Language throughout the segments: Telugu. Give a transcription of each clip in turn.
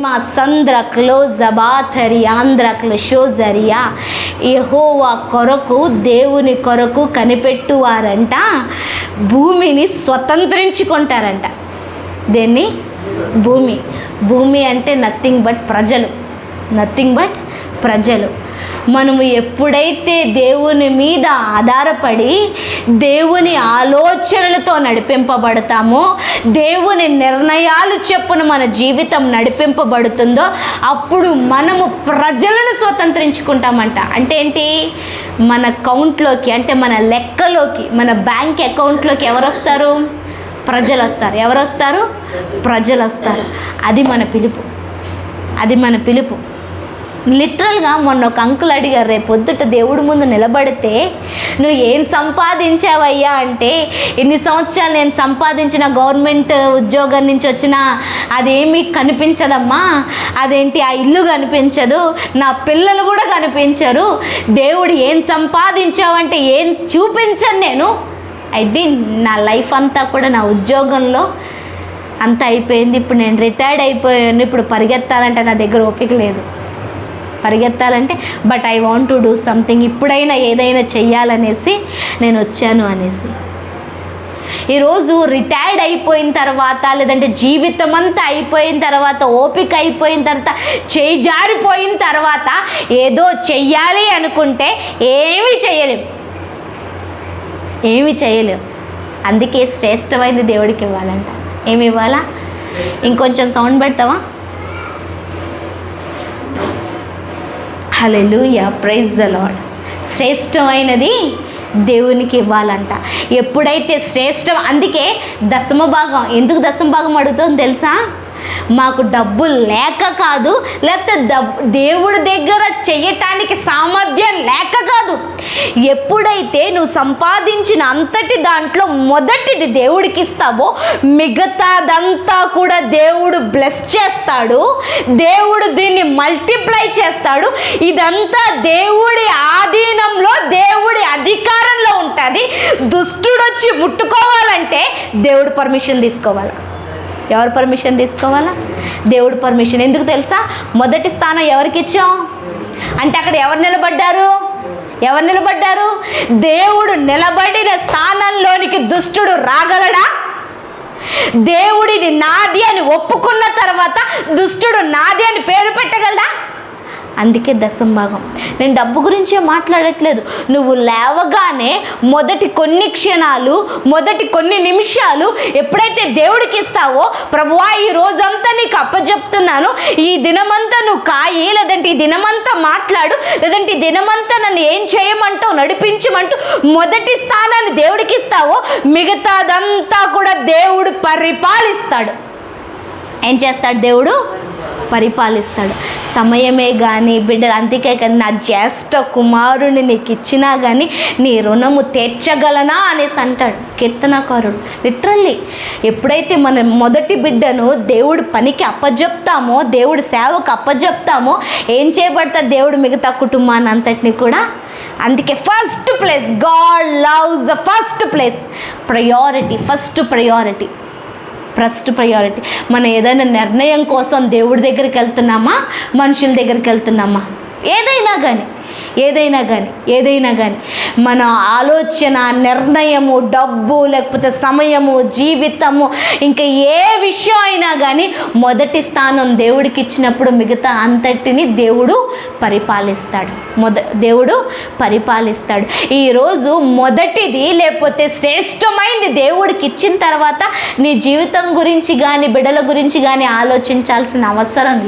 మా సంద్రక్లో జబాథరి ఆంధ్రక్ల షోజరియా యెహోవా కొరకు దేవుని కొరకు కనిపెట్టువారంట భూమిని స్వతంత్రించుకుంటారంట. దేన్ని? భూమి అంటే నథింగ్ బట్ ప్రజలు. మనము ఎప్పుడైతే దేవుని మీద ఆధారపడి దేవుని ఆలోచనలతో నడిపింపబడతామో, దేవుని నిర్ణయాలు చొప్పున మన జీవితం నడిపింపబడుతుందో అప్పుడు మనము ప్రజలను స్వతంత్రించుకుంటామంట. అంటే ఏంటి? మన అకౌంట్లోకి, అంటే మన లెక్కలోకి, మన బ్యాంక్ అకౌంట్లోకి ఎవరు వస్తారు? ప్రజలు వస్తారు. ఎవరు వస్తారు? ప్రజలు వస్తారు. అది మన పిలుపు. లిటరల్గా మొన్న ఒక అంకుల్ అడిగారు, రేపు పొద్దుట దేవుడి ముందు నిలబడితే నువ్వు ఏం సంపాదించావయ్యా అంటే, ఇన్ని సంవత్సరాలు నేను సంపాదించిన గవర్నమెంట్ ఉద్యోగం నుంచి వచ్చిన అదేమీ కనిపించదమ్మా, అదేంటి ఆ ఇల్లు కనిపించదు, నా పిల్లలు కూడా కనిపించరు, దేవుడు ఏం సంపాదించావంటే ఏం చూపించను నేను. అయితే నా లైఫ్ అంతా కూడా నా ఉద్యోగంలో అంతా అయిపోయింది, ఇప్పుడు నేను రిటైర్డ్ అయిపోయాను, ఇప్పుడు పరిగెత్తాలంటే నా దగ్గర ఓపిక లేదు, పరిగెత్తాలంటే but I want to do something, ఇప్పుడైనా ఏదైనా చెయ్యాలనేసి నేను వచ్చాను అనేసి. ఈరోజు రిటైర్డ్ అయిపోయిన తర్వాత, లేదంటే జీవితం అంతా అయిపోయిన తర్వాత, ఓపిక అయిపోయిన తర్వాత, చేయి జారిపోయిన తర్వాత ఏదో చెయ్యాలి అనుకుంటే ఏమీ చేయలేము. అందుకే శ్రేష్టమైనది దేవుడికి ఇవ్వాలంట. ఏమి ఇవ్వాలా? ఇంకొంచెం సౌండ్ పెడతావా? హల్లెలూయా, ప్రైజ్ ద లార్డ్. శ్రేష్టమైనది దేవునికి ఇవ్వాలంట. ఎప్పుడైతే అందుకే దశమ భాగం, ఎందుకు దశమ భాగం అడుగుతుందో తెలుసా? మాకు డబ్బు లేక కాదు, లేకపోతే దేవుడి దగ్గర చేయటానికి సామర్థ్యం లేక కాదు. ఎప్పుడైతే నువ్వు సంపాదించిన అంతటి దాంట్లో మొదటిది దేవుడికి ఇస్తావో, మిగతాదంతా కూడా దేవుడు బ్లెస్ చేస్తాడు, దేవుడు దీన్ని మల్టిప్లై చేస్తాడు. ఇదంతా దేవుడి ఆధీనంలో, దేవుడి అధికారంలో ఉంటుంది. దుష్టుడు వచ్చి ముట్టుకోవాలంటే దేవుడు పర్మిషన్ తీసుకోవాలి. ఎవరు పర్మిషన్ తీసుకోవాలా? దేవుడు పర్మిషన్. ఎందుకు తెలుసా? మొదటి స్థానం ఎవరికి ఇచ్చాం అంటే అక్కడ ఎవరు నిలబడ్డారు? దేవుడు నిలబడిన స్థానంలోనికి దుష్టుడు రాగలడా? దేవుడిది నాది అని ఒప్పుకున్న తర్వాత దుష్టుడు నాది అని పేరు పెట్టగలడా? అందుకే దశమ భాగం. నేను డబ్బు గురించే మాట్లాడట్లేదు. నువ్వు లేవగానే మొదటి కొన్ని క్షణాలు, మొదటి కొన్ని నిమిషాలు ఎప్పుడైతే దేవుడికి ఇస్తావో, ప్రభువా ఈ రోజంతా నీకు అప్పచెప్తున్నాను, ఈ దినమంతా నువ్వు కాయి, లేదంటే ఈ దినమంతా మాట్లాడు, లేదంటే ఈ దినమంతా నన్ను ఏం చేయమంటావు, నడిపించమంటూ మొదటి స్థానాన్ని దేవుడికి ఇస్తావో, మిగతాదంతా కూడా దేవుడు పరిపాలిస్తాడు. ఏం చేస్తాడు? దేవుడు పరిపాలిస్తాడు. సమయమే కానీ బిడ్డలు, అందుకే కానీ నా జ్యేష్ఠ కుమారుని నీకు ఇచ్చినా కానీ నీ రుణము తీర్చగలనా అనేసి అంటాడు కీర్తనకారుడు. లిటరల్లీ ఎప్పుడైతే మన మొదటి బిడ్డను దేవుడి పనికి అప్పజెప్తామో, దేవుడి సేవకు అప్పజెప్తామో, ఏం చేయబడతాడు? దేవుడు మిగతా కుటుంబాన్ని అంతటిని కూడా. అందుకే first place, God loves the first place, first priority. మనం ఏదైనా నిర్ణయం కోసం దేవుడి దగ్గరికి వెళ్తున్నామా, మనుషుల దగ్గరికి వెళ్తున్నామా? ఏదైనా కానీ మన ఆలోచన, నిర్ణయము, డబ్బు, లేకపోతే సమయము, జీవితము, ఇంకా ఏ విషయం అయినా కానీ మొదటి స్థానం దేవుడికి ఇచ్చినప్పుడు మిగతా అంతటిని దేవుడు పరిపాలిస్తాడు. ఈరోజు మొదటిది లేకపోతే శ్రేష్టమైనది దేవుడికి ఇచ్చిన తర్వాత నీ జీవితం గురించి కానీ బిడ్డల గురించి కానీ ఆలోచించిన అవసరం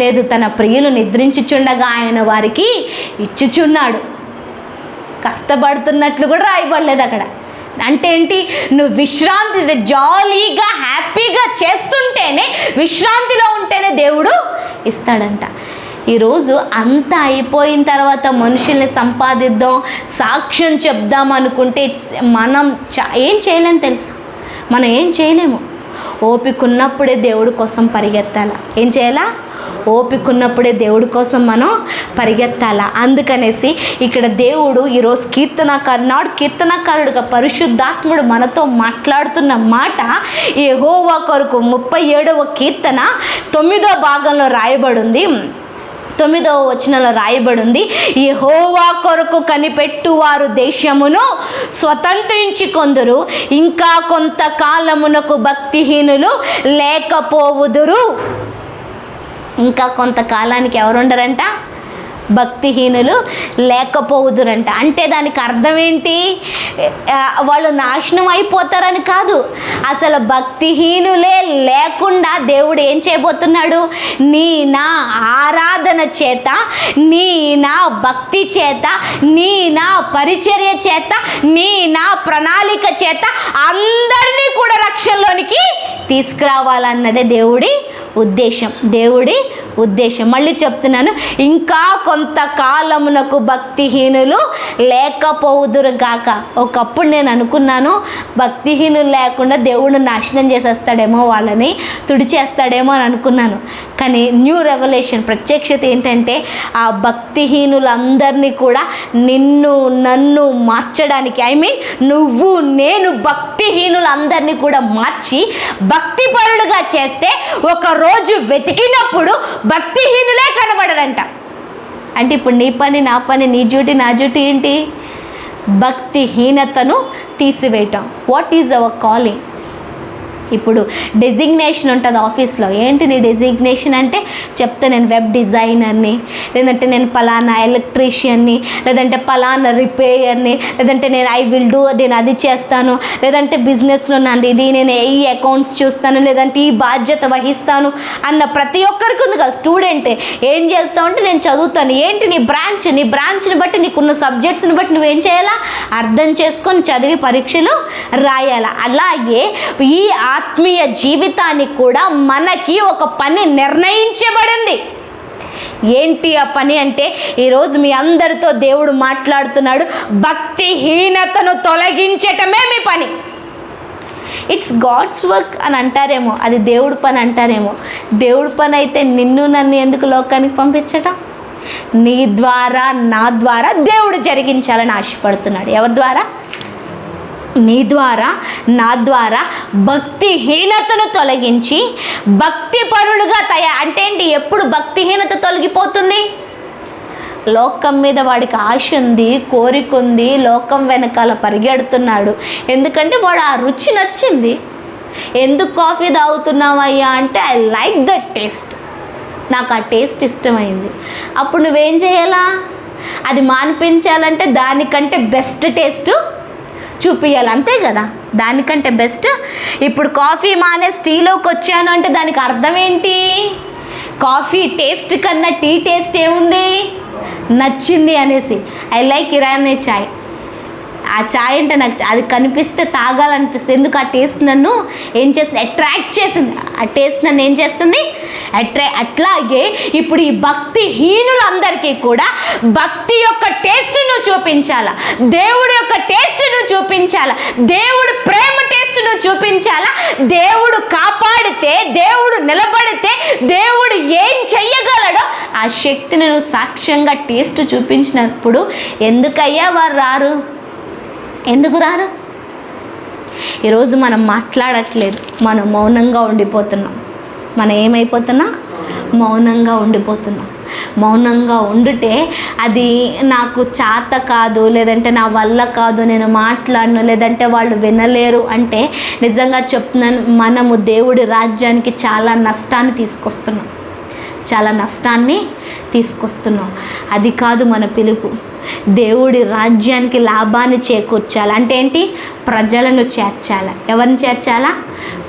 లేదు. తన ప్రియులు నిద్రించుచుండగా ఆయన వారికి ఇచ్చుచున్నాడు. కష్టపడుతున్నట్లు కూడా రాయబడలేదు అక్కడ. అంటే ఏంటి? నువ్వు విశ్రాంతి జాలీగా హ్యాపీగా చేస్తుంటేనే, విశ్రాంతిలో ఉంటేనే దేవుడు ఇస్తాడంట. ఈరోజు అంతా అయిపోయిన తర్వాత మనుషుల్ని సంపాదిద్దాం, సాక్ష్యం చెప్దాం అనుకుంటే మనం ఏం చేయలేము తెలుసా? మనం ఏం చేయలేము. ఓపిక ఉన్నప్పుడే దేవుడి కోసం పరిగెత్తాలా. ఏం చేయాలా? ఓపిక ఉన్నప్పుడే దేవుడి కోసం మనం పరిగెత్తాలా. అందుకనేసి ఇక్కడ దేవుడు ఈరోజు కీర్తనకారుడుగా పరిశుద్ధాత్ముడు మనతో మాట్లాడుతున్న మాట యెహోవా కొరకు 37వ కీర్తన 9వ భాగంలో రాయబడింది. 9వ వచనంలో రాయబడింది, యెహోవా కొరకు కనిపెట్టువారు దేశమును స్వతంత్రించుకొందురు, ఇంకా కొంతకాలమునకు భక్తిహీనులు లేకపోవుదురు. ఇంకా కొంతకాలానికి ఎవరుండరంట? భక్తిహీనులు లేకపోవుదురంట. అంటే దానికి అర్థం ఏంటి? వాళ్ళు నాశనం అయిపోతారని కాదు, అసలు భక్తిహీనులే లేకుండా దేవుడు ఏం చేయబోతున్నాడు? నీ నా ఆరాధన చేత, నీ నా భక్తి చేత, నీ నా పరిచర్య చేత, నీ నా ప్రణాళిక చేత అందరినీ కూడా రక్షణలోనికి తీసుకురావాలన్నదే దేవుడి ఉద్దేశం. మళ్ళీ చెప్తున్నాను, ఇంకా కొంతకాలమునకు భక్తిహీనులు లేకపోవుదురు గాక. ఒకప్పుడు నేను అనుకున్నాను భక్తిహీనులు లేకుండా దేవుడు నాశనం చేసేస్తాడేమో, వాళ్ళని తుడిచేస్తాడేమో అని అనుకున్నాను. కానీ న్యూ రెవల్యూషన్ ప్రత్యక్షత ఏంటంటే ఆ భక్తిహీనులందరినీ కూడా నిన్ను నన్ను మార్చడానికి, నువ్వు నేను భక్తిహీనులందరినీ కూడా మార్చి భక్తిపరులుగా చేస్తే ఒక రోజు వెతికినప్పుడు భక్తిహీనులే కనబడరంట. అంటే ఇప్పుడు నీ పని నా పని, నీ డ్యూటీ నా డ్యూటీ ఏంటి? భక్తిహీనతను తీసివేయటం. What is our calling? ఇప్పుడు డెసిగ్నేషన్ ఉంటుంది ఆఫీస్లో. ఏంటి నీ డెసిగ్నేషన్ అంటే చెప్తే నేను వెబ్ డిజైనర్ని, లేదంటే నేను పలానా ఎలక్ట్రీషియన్ని, లేదంటే పలానా రిపేయర్ని, లేదంటే నేను అది చేస్తాను, లేదంటే బిజినెస్లో నేను ఈ అకౌంట్స్ చూస్తాను, లేదంటే ఈ బాధ్యత వహిస్తాను అన్న ప్రతి ఒక్కరికి ఉంది కదా. స్టూడెంట్ ఏం చేస్తావు అంటే నేను చదువుతాను. ఏంటి నీ బ్రాంచ్ని బట్టి, నీకున్న సబ్జెక్ట్స్ని బట్టి నువ్వేం చేయాలా? అర్థం చేసుకొని చదివి పరీక్షలు రాయాలా. అలాగే ఈ ఆత్మీయ జీవితానికి కూడా మనకి ఒక పని నిర్ణయించబడింది. ఏంటి ఆ పని అంటే ఈరోజు మీ అందరితో దేవుడు మాట్లాడుతున్నాడు, భక్తిహీనతను తొలగించటమే మీ పని. ఇట్స్ గాడ్స్ వర్క్ అని అంటారేమో, అది దేవుడి పని అంటారేమో. దేవుడి పని అయితే నిన్ను నన్ను ఎందుకు లోకానికి పంపించటం? నీ ద్వారా నా ద్వారా దేవుడు జరిగించాలని ఆశపడుతున్నాడు. ఎవరి ద్వారా? నీ ద్వారా నా ద్వారా భక్తిహీనతను తొలగించి భక్తిపరులుగా అంటే ఏంటి? ఎప్పుడు భక్తిహీనత తొలగిపోతుంది? లోకం మీద వాడికి ఆశ ఉంది, కోరిక ఉంది, లోకం వెనకాల పరిగెడుతున్నాడు. ఎందుకంటే వాడు ఆ రుచి నచ్చింది. ఎందుకు కాఫీ తాగుతున్నావయ్యా అంటే ఐ లైక్ దట్ టేస్ట్, నాకు ఆ టేస్ట్ ఇష్టమైంది. అప్పుడు నువ్వేం చేయాలా? అది మానిపించాలంటే దానికంటే బెస్ట్ టేస్ట్ చూపించాలి, అంతే కదా? దానికంటే బెస్ట్. ఇప్పుడు కాఫీ మానేసి టీలోకి వచ్చాను అంటే దానికి అర్థం ఏంటి? కాఫీ టేస్ట్ కన్నా టీ టేస్ట్ ఏముంది? నచ్చింది అనేసి. ఐ లైక్ ఇరానీ చాయ్. ఆ చాయ్ అంటే నాకు అది కనిపిస్తే తాగాలనిపిస్తుంది. ఎందుకు? ఆ టేస్ట్ నన్ను ఏం చేస్తుంది? అట్రాక్ట్ చేసింది. ఆ టేస్ట్ నన్ను ఏం చేస్తుంది? అట్లాగే ఇప్పుడు ఈ భక్తిహీనులందరికీ కూడా భక్తి యొక్క టేస్ట్ను చూపించాలా, దేవుడి యొక్క టేస్ట్ను చూపించాలా, దేవుడు ప్రేమ టేస్ట్ను చూపించాలా. దేవుడు కాపాడితే, దేవుడు నిలబడితే, దేవుడు ఏం చెయ్యగలడో ఆ శక్తిని నువ్వు సాక్ష్యంగా టేస్ట్ చూపించినప్పుడు ఎందుకయ్యా వారు రారు? ఎందుకు రారు? ఈరోజు మనం మాట్లాడట్లేదు, మనం మౌనంగా ఉండిపోతున్నాం. మనం ఏమైపోతున్నా? మౌనంగా ఉండిపోతున్నాం. మౌనంగా ఉండితే అది నాకు చేత కాదు, లేదంటే నా వల్ల కాదు, నేను మాట్లాడను, లేదంటే వాళ్ళు వినలేరు అంటే నిజంగా చెప్తున్నాను, మనము దేవుడి రాజ్యానికి చాలా నష్టాన్ని తీసుకొస్తున్నాం. అది కాదు మన పిలుపు. దేవుడి రాజ్యానికి లాభాన్ని చేకూర్చాలి అంటే ఏంటి? ప్రజలను చేర్చాలా. ఎవరిని చేర్చాలా?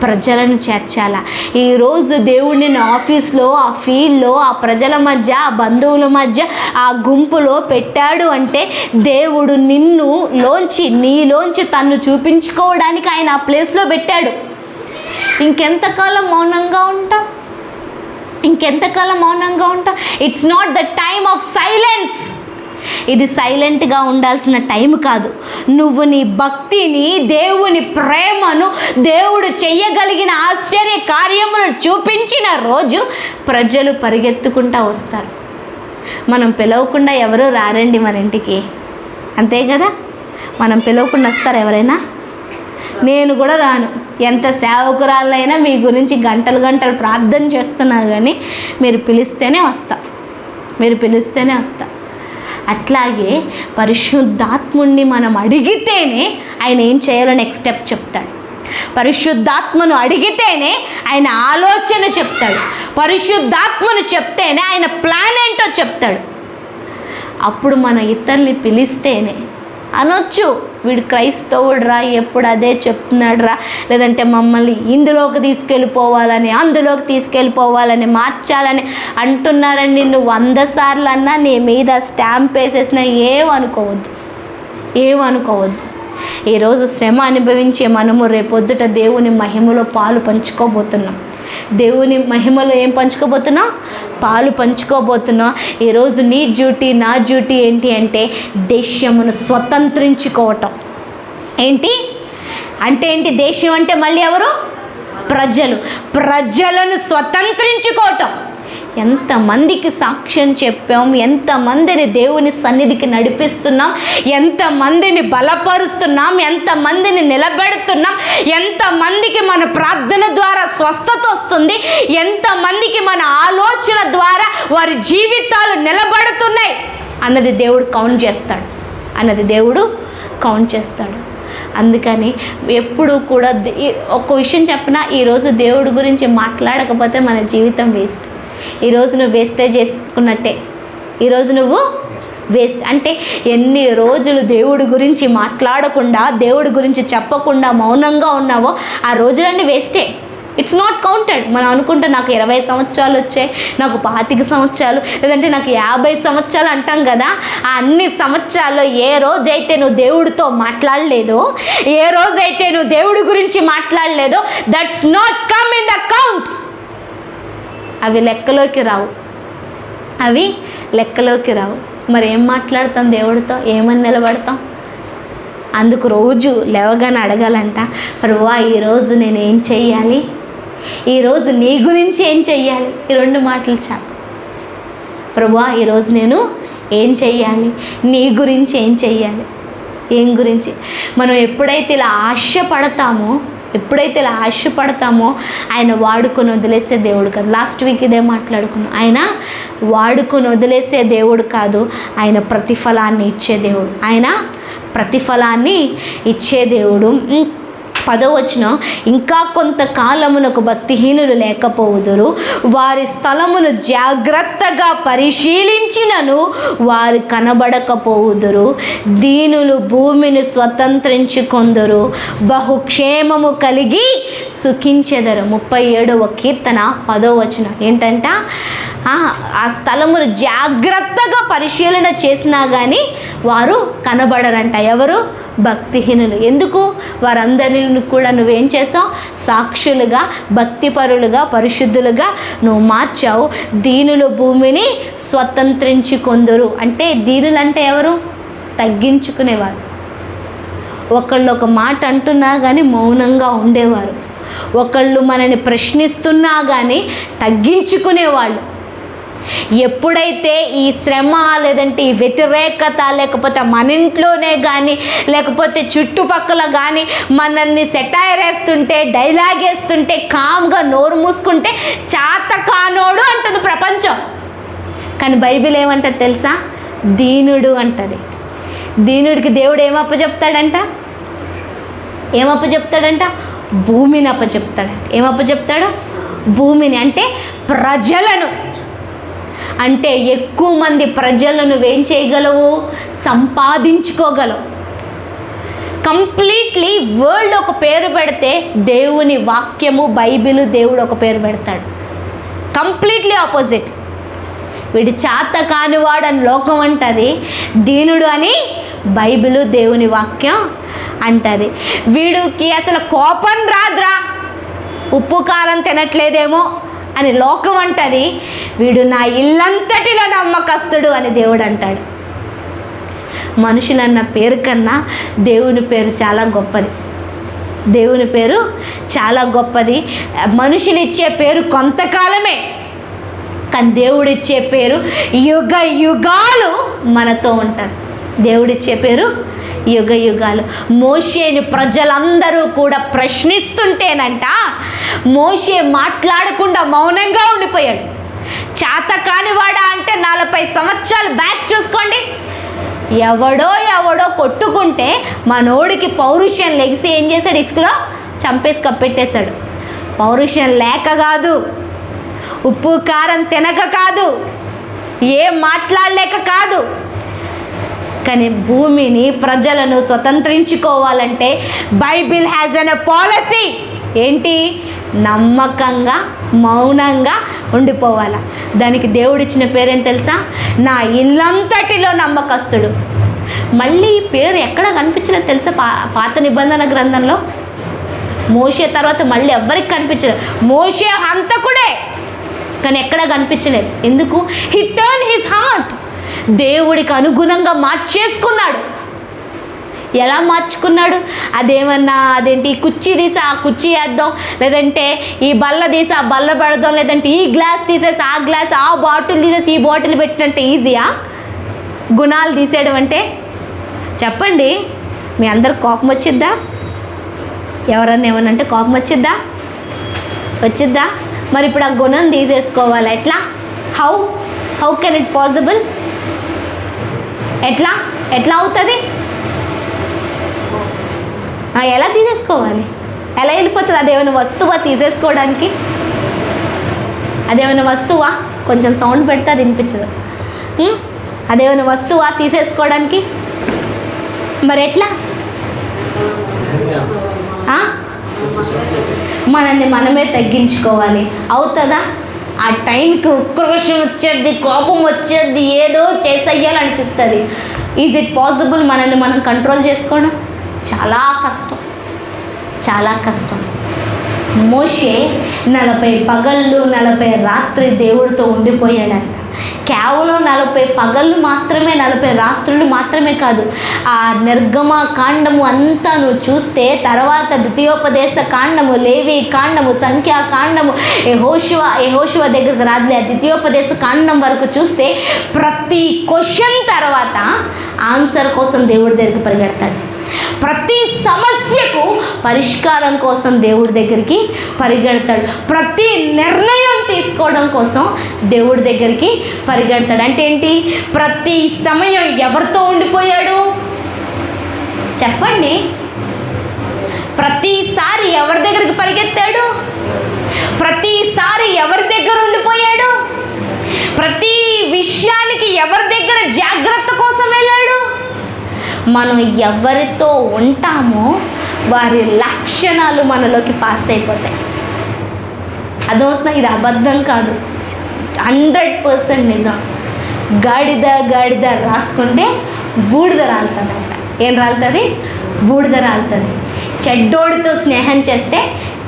ప్రజలను చేర్చాలా. ఈరోజు దేవుడిని ఆఫీస్లో, ఆ ఫీల్డ్లో, ఆ ప్రజల మధ్య, ఆ బంధువుల మధ్య, ఆ గుంపులో పెట్టాడు అంటే దేవుడు నీలోంచి తన్ను చూపించుకోవడానికి ఆయన ఆ ప్లేస్లో పెట్టాడు. ఇంకెంతకాలం మౌనంగా ఉంటాం? It's not the time of silence. ఇది సైలెంట్గా ఉండాల్సిన టైం కాదు. నువ్వు నీ భక్తిని, దేవుని ప్రేమను, దేవుడు చెయ్యగలిగిన ఆశ్చర్య కార్యములను చూపించిన రోజు ప్రజలు పరిగెత్తుకుంటూ వస్తారు. మనం పిలవకుండా ఎవరూ రారండి మన ఇంటికి, అంతే కదా? మనం పిలవకుండా వస్తారు ఎవరైనా? నేను కూడా రాను. ఎంత సేవకురాలైనా మీ గురించి గంటలు గంటలు ప్రార్థన చేస్తున్నా కానీ మీరు పిలిస్తేనే వస్తా, మీరు పిలిస్తేనే వస్తా. అట్లాగే పరిశుద్ధాత్ముణ్ణి మనం అడిగితేనే ఆయన ఏం చేయాలో నెక్స్ట్ స్టెప్ చెప్తాడు. పరిశుద్ధాత్మను అడిగితేనే ఆయన ఆలోచన చెప్తాడు. పరిశుద్ధాత్మను చెప్తేనే ఆయన ప్లాన్ ఏంటో చెప్తాడు. అప్పుడు మన ఇతరుల్ని పిలిస్తేనే అనొచ్చు, వీడు క్రైస్తవుడు రా, ఎప్పుడు అదే చెప్తున్నాడు రా, లేదంటే మమ్మల్ని ఇందులోకి తీసుకెళ్ళిపోవాలని, అందులోకి తీసుకెళ్ళిపోవాలని, మార్చాలని అంటున్నారండి. నువ్వు 100 సార్లు అన్నా నీ మీద స్టాంప్ వేసేసినా ఏమనుకోవద్దు. ఈరోజు శ్రమ అనుభవించే మనము రేపొద్దుట దేవుని మహిమలో పాలు పంచుకోబోతున్నాం. దేవుని మహిమలో ఏం పంచుకోబోతున్నాం? పాలు పంచుకోబోతున్నాం. ఈరోజు నీ డ్యూటీ, నా డ్యూటీ ఏంటి అంటే దేశమును స్వతంత్రించుకోవటం. ఏంటి దేశం అంటే మళ్ళీ ఎవరు? ప్రజలను స్వతంత్రించుకోవటం. ఎంతమందికి సాక్ష్యం చెప్పాం, ఎంతమందిని దేవుని సన్నిధికి నడిపిస్తున్నాం, ఎంతమందిని బలపరుస్తున్నాం, ఎంతమందిని నిలబెడుతున్నాం, ఎంతమందికి మన ప్రార్థన ద్వారా స్వస్థత వస్తుంది, ఎంతమందికి మన ఆలోచన ద్వారా వారి జీవితాలు నిలబడుతున్నాయి అన్నది దేవుడు కౌంట్ చేస్తాడు. అందుకని ఎప్పుడు కూడా ఒక విషయం చెప్పినా, ఈరోజు దేవుడి గురించి మాట్లాడకపోతే మన జీవితం వేస్ట్. ఈరోజు నువ్వు వేస్టేజ్ చేసుకున్నట్టే. ఈరోజు నువ్వు వేస్ట్ అంటే ఎన్ని రోజులు దేవుడి గురించి మాట్లాడకుండా, దేవుడి గురించి చెప్పకుండా మౌనంగా ఉన్నావో ఆ రోజులన్నీ వేస్టే. It's not counted. మనం అనుకుంటే నాకు 20 సంవత్సరాలు వచ్చాయి, నాకు 25 సంవత్సరాలు, లేదంటే నాకు 50 సంవత్సరాలు అంటాం కదా. ఆ అన్ని సంవత్సరాల్లో ఏ రోజైతే నువ్వు దేవుడితో మాట్లాడలేదో, ఏ రోజైతే నువ్వు దేవుడి గురించి మాట్లాడలేదో, that's not come in the count. అవి లెక్కలోకి రావు. మరి ఏం మాట్లాడతాం దేవుడితో? ఏమని నిలబడతాం? అందుకు రోజు లేవగానే అడగాలంట, ప్రభువా ఈరోజు నేను ఏం చెయ్యాలి, ఈరోజు నీ గురించి ఏం చెయ్యాలి? ఈ 2 మాటలు చాలు. ప్రభువా ఈరోజు నేను ఏం చెయ్యాలి, నీ గురించి ఏం చెయ్యాలి, ఏం గురించి. మనం ఎప్పుడైతే ఇలా ఆశపడతామో ఆయన వాడుకొని వదిలేసే దేవుడు కాదు. లాస్ట్ వీక్ ఇదే మాట్లాడుకున్నాం. ఆయన వాడుకొని వదిలేసే దేవుడు కాదు, ఆయన ప్రతిఫలాన్ని ఇచ్చే దేవుడు. 10వ వచనం, ఇంకా కొంతకాలమునకు భక్తిహీనులు లేకపోవుదురు, వారి స్థలమును జాగ్రత్తగా పరిశీలించినను వారు కనబడకపోవుదురు, దీనులు భూమిని స్వతంత్రించుకొందురు, బహుక్షేమము కలిగి సుఖించెదరు. 37వ కీర్తన 10వ వచనం ఏంటంట, ఆ స్థలమును జాగ్రత్తగా పరిశీలన చేసినా కానీ వారు కనబడరంట. ఎవరు? భక్తిహీనులు. ఎందుకు? వారందరిని కూడా నువ్వేం చేసావు? సాక్షులుగా, భక్తిపరులుగా, పరిశుద్ధులుగా నువ్వు మార్చావు. దీనులు భూమిని స్వతంత్రించుకొందురు అంటే, దీనులంటే ఎవరు? తగ్గించుకునేవారు. ఒకళ్ళు ఒక మాట అంటున్నా కానీ మౌనంగా ఉండేవారు. ఒకళ్ళు మనని ప్రశ్నిస్తున్నా కానీ తగ్గించుకునేవాళ్ళు. ఎప్పుడైతే ఈ శ్రమ, లేదంటే ఈ వ్యతిరేకత, లేకపోతే మన ఇంట్లోనే కానీ, లేకపోతే చుట్టుపక్కల కానీ మనల్ని సెటైర్ వేస్తుంటే, డైలాగ్ వేస్తుంటే, కామ్గా నోరు మూసుకుంటే చాతకానోడు అంటుంది ప్రపంచం. కానీ బైబిల్ ఏమంటుంది తెలుసా? దీనుడు అంటది. దీనుడికి దేవుడు ఏమప్పచెప్తాడంట? భూమిని అప్పచెప్తాడు. ఏమప్పచెప్తాడు? భూమిని అంటే ప్రజలను. అంటే ఎక్కువ మంది ప్రజలను నువ్వేం చేయగలవు? సంపాదించుకోగలవు. కంప్లీట్లీ వరల్డ్ ఒక పేరు పెడితే దేవుని వాక్యము, బైబిల్, దేవుడు ఒక పేరు పెడతాడు. Completely opposite. వీడు చేత కానివాడు అని లోకం అంటది, దీనుడు అని బైబిల్, దేవుని వాక్యం అంటది. వీడికి అసలు కోపం రాదురా, ఉప్పు కారం తినట్లేదేమో అని లోకం అంటది, వీడు నా ఇల్లంతటిలో నమ్మకస్తుడు అని దేవుడు అంటాడు. మనుషులన్న పేరు కన్నా దేవుని పేరు చాలా గొప్పది. దేవుని పేరు చాలా గొప్పది. మనుషులు ఇచ్చే పేరు కొంతకాలమే, కానీ దేవుడిచ్చే పేరు యుగ యుగాలు మనతో ఉంటారు. దేవుడిచ్చే పేరు యుగ యుగాలు. మోషేని ప్రజలందరూ కూడా ప్రశ్నిస్తుంటేనంట మోషే మాట్లాడకుండా మౌనంగా ఉండిపోయాడు. చేత కానివాడా అంటే 40 సంవత్సరాలు బ్యాక్ చూసుకోండి. ఎవడో కొట్టుకుంటే మనోడికి పౌరుషం లెగిసి ఏం చేశాడు? ఇసుకలో చంపేసి కప్పెట్టేశాడు. పౌరుషం లేక కాదు, ఉప్పు కారం తినక కాదు, ఏం మాట్లాడలేక కాదు, కానీ భూమిని ప్రజలను స్వతంత్రించుకోవాలంటే బైబిల్ హ్యాజ్ ఎన్ పాలసీ. ఏంటి? నమ్మకంగా మౌనంగా ఉండిపోవాలా. దానికి దేవుడిచ్చిన పేరేంటి తెలుసా? నా ఇల్లంతటిలో నమ్మకస్తుడు. మళ్ళీ ఈ పేరు ఎక్కడ కనిపించలేదు తెలుసా? పాత నిబంధన గ్రంథంలో మోషే తర్వాత మళ్ళీ ఎవ్వరికి కనిపించలేదు. మోషే హంతకుడే, కానీ ఎక్కడ కనిపించలేదు. ఎందుకు? హి టర్న్ హిస్ హార్ట్, దేవుడికి అనుగుణంగా మార్చేసుకున్నాడు. ఎలా మార్చుకున్నాడు? అదేంటి ఈ కుర్చీ తీసి ఆ కుర్చీ వేద్దాం, లేదంటే ఈ బల్ల తీసి ఆ బల్ల పెడదాం, లేదంటే ఈ గ్లాస్ తీసేసి ఆ గ్లాస్, ఆ బాటిల్ తీసేసి ఈ బాటిల్ పెట్టినంటే ఈజీయా గుణాలు తీసేయడం అంటే? చెప్పండి, మీ అందరికి కోపం వచ్చిద్దా? ఎవరన్నా ఏమనంటే కోపం వచ్చిద్దా? మరి ఇప్పుడు ఆ గుణం తీసేసుకోవాలి ఎట్లా? How can it possible? ఎట్లా అవుతుంది? ఎలా తీసేసుకోవాలి? ఎలా వెళ్ళిపోతుంది? అదేమైనా వస్తువా తీసేసుకోవడానికి? అదేమైనా వస్తువా? కొంచెం సౌండ్ పెడితే అది వినిపించదు. అదేమైనా వస్తువా తీసేసుకోవడానికి? మరి ఎట్లా? మనల్ని మనమే తగ్గించుకోవాలి. అవుతుందా? ఆ టైంకి ఉక్రోషం వచ్చేది, కోపం వచ్చేది, ఏదో చేసేయాలనిపిస్తుంది. ఈజ్ ఇట్ పాసిబుల్ మనల్ని మనం కంట్రోల్ చేసుకోవడం? చాలా కష్టం. మోషే 40 పగళ్ళు 40 రాత్రి దేవుడితో ఉండిపోయాడంట. కేవలం 40 పగళ్ళు మాత్రమే, 40 రాత్రులు మాత్రమే కాదు. ఆ నిర్గమ కాండము అంతా నువ్వు చూస్తే, తర్వాత ద్వితీయోపదేశ కాండము, లేవి కాండము, సంఖ్యా కాండము, యెహోషువ దగ్గరకు రాదులే, ద్వితీయోపదేశ కాండం వరకు చూస్తే ప్రతి క్వశ్చన్ తర్వాత ఆన్సర్ కోసం దేవుడి దగ్గరికి పరిగెడతాడు. ప్రతి సమస్యకు పరిష్కారం కోసం దేవుడి దగ్గరికి పరిగెడతాడు. ప్రతి నిర్ణయం తీసుకోవడం కోసం దేవుడి దగ్గరికి పరిగెడతాడు. అంటే ఏంటి? ప్రతి సమయం ఎవరితో ఉండిపోయాడు చెప్పండి? ప్రతిసారి ఎవరి దగ్గరికి పరిగెత్తాడు? ప్రతిసారి ఎవరి దగ్గర ఉండిపోయాడు? ప్రతి విషయానికి ఎవరి దగ్గర జాగ్రత్త కోసం వెళ్ళాడు? మనం ఎవరితో ఉంటామో వారి లక్షణాలు మనలోకి పాస్ అయిపోతాయి. అదవుతున్నా? ఇది అబద్ధం కాదు, 100% నిజం. గాడిద రాసుకుంటే బూడిద రాలుతుందంట. ఏం రాలుతుంది? బూడిద రాలుతుంది. చెడ్డోడితో స్నేహం చేస్తే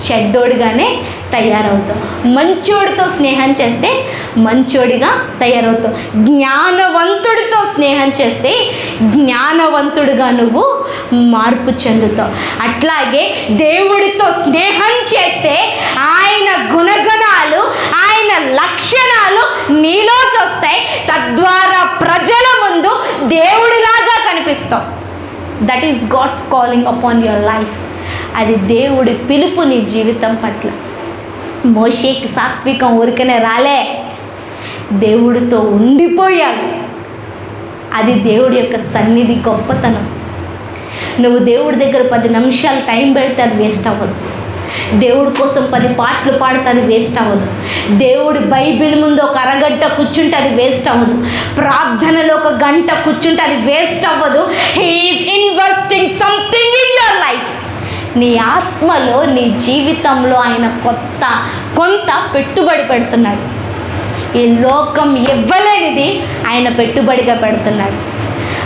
చెడ్డోడిగానే తయారవుతావు. మంచోడితో స్నేహం చేస్తే మంచోడిగా తయారవుతావు. జ్ఞానవంతుడితో స్నేహం చేస్తే జ్ఞానవంతుడిగా నువ్వు మార్పు చెందుతావు. అట్లాగే దేవుడితో స్నేహం చేస్తే ఆయన గుణగణాలు, ఆయన లక్షణాలు నీలోకి వస్తాయి. తద్వారా ప్రజల ముందు దేవుడిలాగా కనిపిస్తావు. That is God's calling upon your life. అది దేవుడి పిలుపు నీ జీవితం పట్ల. మోషేకి సాత్వికం ఊరికనే రాలే, దేవుడితో ఉండిపోయాడు. అది దేవుడి యొక్క సన్నిధి గొప్పతనం. నువ్వు దేవుడి దగ్గర 10 నిమిషాలు టైం పెడితే అది వేస్ట్ అవ్వదు. దేవుడి కోసం 10 పాటలు పాడితే అది వేస్ట్ అవ్వదు. దేవుడి బైబిల్ ముందు ఒక అరగంట కూర్చుంటే అది వేస్ట్ అవ్వదు. ప్రార్థనలో 1 గంట కూర్చుంటే అది వేస్ట్ అవ్వదు. He is investing something in your life. నీ ఆత్మలో, నీ జీవితంలో ఆయన కొంత పెట్టుబడి పెడుతున్నాడు. ఈ లోకం ఇవ్వలేనిది ఆయన పెట్టుబడిగా పెడుతున్నాడు.